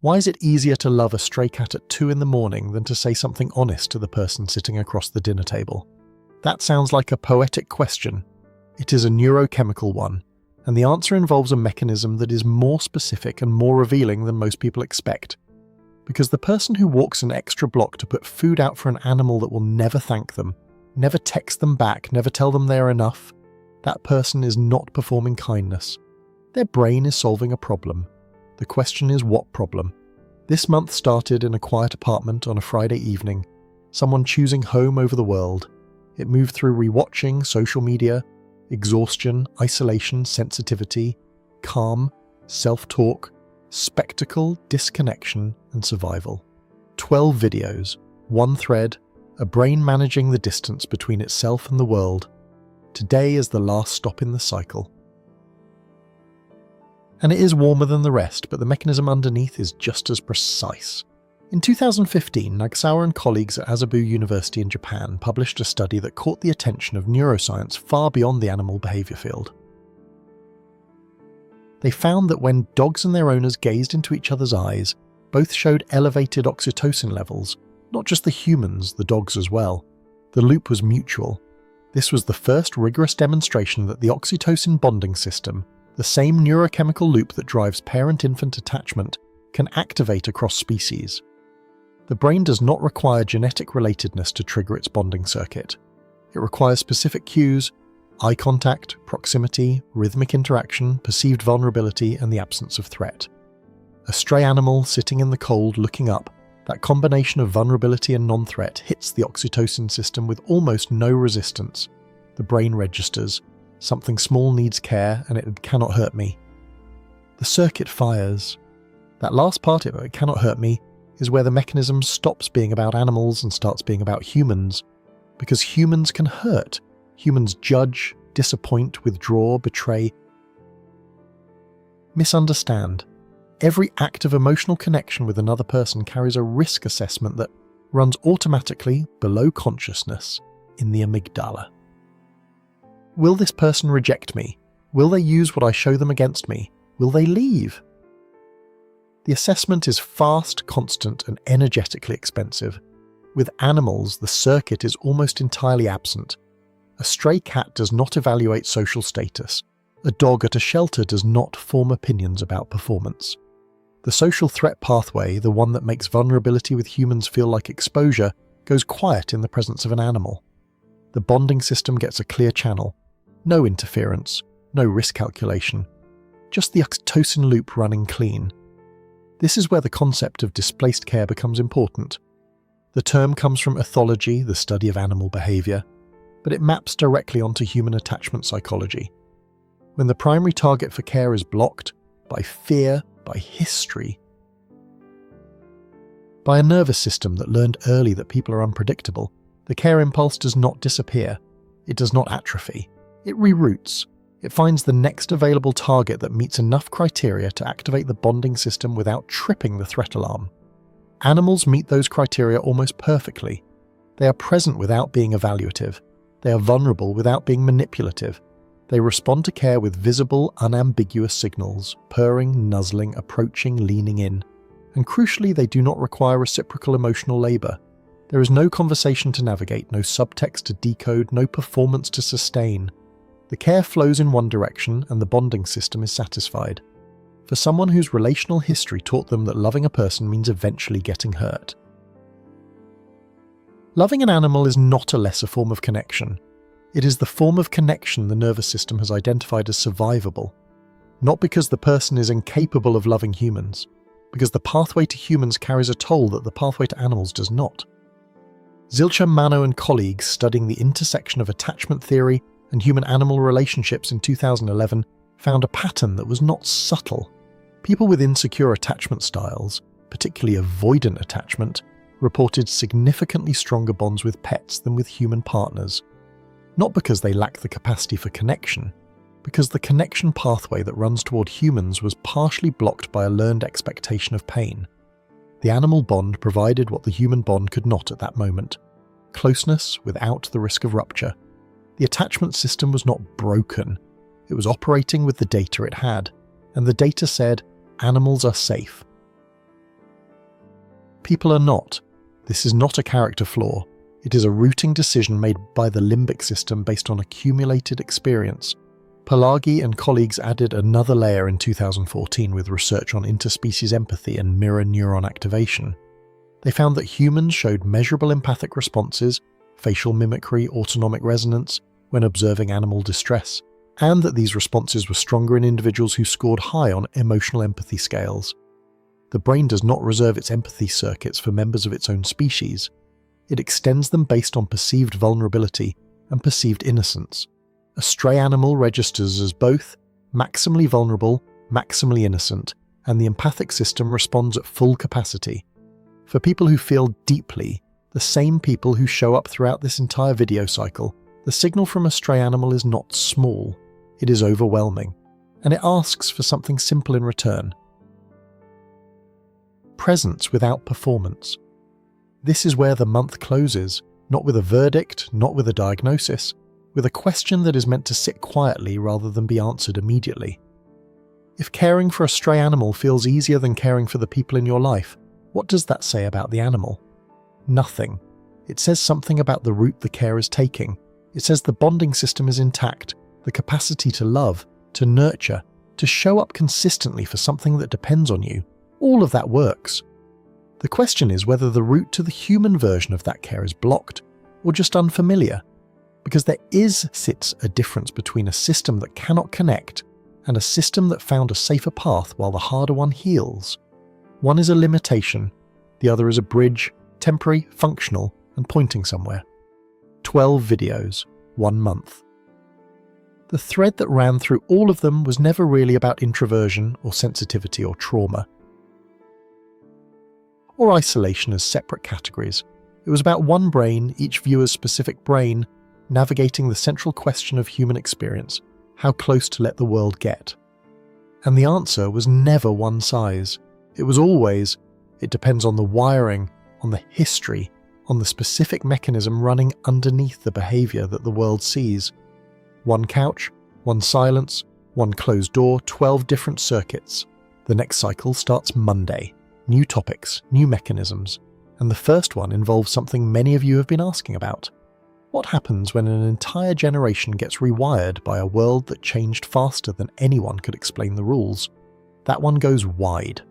Why is it easier to love a stray cat at 2 a.m. than to say something honest to the person sitting across the dinner table? That sounds like a poetic question. It is a neurochemical one, and the answer involves a mechanism that is more specific and more revealing than most people expect. Because the person who walks an extra block to put food out for an animal that will never thank them, never text them back, never tell them they are enough, that person is not performing kindness. Their brain is solving a problem. The question is, what problem? This month started in a quiet apartment on a Friday evening, someone choosing home over the world. It moved through rewatching, social media, exhaustion, isolation, sensitivity, calm, self-talk, spectacle, disconnection, and survival. 12 videos, one thread, a brain managing the distance between itself and the world. Today is the last stop in the cycle. And it is warmer than the rest, but the mechanism underneath is just as precise. In 2015, Nagasawa and colleagues at Asabu University in Japan published a study that caught the attention of neuroscience far beyond the animal behavior field. They found that when dogs and their owners gazed into each other's eyes, both showed elevated oxytocin levels, not just the humans, the dogs as well. The loop was mutual. This was the first rigorous demonstration that the oxytocin bonding system, the same neurochemical loop that drives parent-infant attachment, can activate across species. The brain does not require genetic relatedness to trigger its bonding circuit. It requires specific cues, eye contact, proximity, rhythmic interaction, perceived vulnerability, and the absence of threat. A stray animal sitting in the cold looking up, that combination of vulnerability and non-threat hits the oxytocin system with almost no resistance. The brain registers, something small needs care and it cannot hurt me. The circuit fires. That last part of it cannot hurt me is where the mechanism stops being about animals and starts being about humans. Because humans can hurt. Humans judge, disappoint, withdraw, betray, misunderstand. Every act of emotional connection with another person carries a risk assessment that runs automatically below consciousness in the amygdala. Will this person reject me? Will they use what I show them against me? Will they leave? The assessment is fast, constant, and energetically expensive. With animals, the circuit is almost entirely absent. A stray cat does not evaluate social status. A dog at a shelter does not form opinions about performance. The social threat pathway, the one that makes vulnerability with humans feel like exposure, goes quiet in the presence of an animal. The bonding system gets a clear channel. No interference, no risk calculation. Just the oxytocin loop running clean. This is where the concept of displaced care becomes important. The term comes from ethology, the study of animal behavior, but it maps directly onto human attachment psychology. When the primary target for care is blocked by fear, by history, by a nervous system that learned early that people are unpredictable, the care impulse does not disappear. It does not atrophy. It reroutes. It finds the next available target that meets enough criteria to activate the bonding system without tripping the threat alarm. Animals meet those criteria almost perfectly. They are present without being evaluative. They are vulnerable without being manipulative. They respond to care with visible, unambiguous signals, purring, nuzzling, approaching, leaning in. And crucially, they do not require reciprocal emotional labor. There is no conversation to navigate, no subtext to decode, no performance to sustain. The care flows in one direction and the bonding system is satisfied. For someone whose relational history taught them that loving a person means eventually getting hurt. Loving an animal is not a lesser form of connection. It is the form of connection the nervous system has identified as survivable. Not because the person is incapable of loving humans, because the pathway to humans carries a toll that the pathway to animals does not. Zilcha-Mano and colleagues studying the intersection of attachment theory and human-animal relationships in 2011 found a pattern that was not subtle. People with insecure attachment styles, particularly avoidant attachment, reported significantly stronger bonds with pets than with human partners. Not because they lack the capacity for connection, because the connection pathway that runs toward humans was partially blocked by a learned expectation of pain. The animal bond provided what the human bond could not at that moment: closeness without the risk of rupture. The attachment system was not broken. It was operating with the data it had, and the data said, animals are safe. People are not. This is not a character flaw. It is a routing decision made by the limbic system based on accumulated experience. Palagi and colleagues added another layer in 2014 with research on interspecies empathy and mirror neuron activation. They found that humans showed measurable empathic responses, facial mimicry, autonomic resonance, when observing animal distress, and that these responses were stronger in individuals who scored high on emotional empathy scales. The brain does not reserve its empathy circuits for members of its own species. It extends them based on perceived vulnerability and perceived innocence. A stray animal registers as both maximally vulnerable, maximally innocent, and the empathic system responds at full capacity. For people who feel deeply, the same people who show up throughout this entire video cycle, the signal from a stray animal is not small, it is overwhelming, and it asks for something simple in return. Presence without performance. This is where the month closes, not with a verdict, not with a diagnosis, with a question that is meant to sit quietly rather than be answered immediately. If caring for a stray animal feels easier than caring for the people in your life, what does that say about the animal? Nothing. It says something about the route the care is taking. It says the bonding system is intact, the capacity to love, to nurture, to show up consistently for something that depends on you. All of that works. The question is whether the route to the human version of that care is blocked or just unfamiliar, because there sits a difference between a system that cannot connect and a system that found a safer path while the harder one heals. One is a limitation, the other is a bridge, temporary, functional, and pointing somewhere. 12 videos, 1 month. The thread that ran through all of them was never really about introversion or sensitivity or trauma, or isolation as separate categories. It was about one brain, each viewer's specific brain, navigating the central question of human experience: how close to let the world get. And the answer was never one size. It was always, it depends on the wiring, on the history, on the specific mechanism running underneath the behavior that the world sees. One couch, one silence, one closed door, 12 different circuits. The next cycle starts Monday. New topics, new mechanisms, and the first one involves something many of you have been asking about. What happens when an entire generation gets rewired by a world that changed faster than anyone could explain the rules? That one goes wide.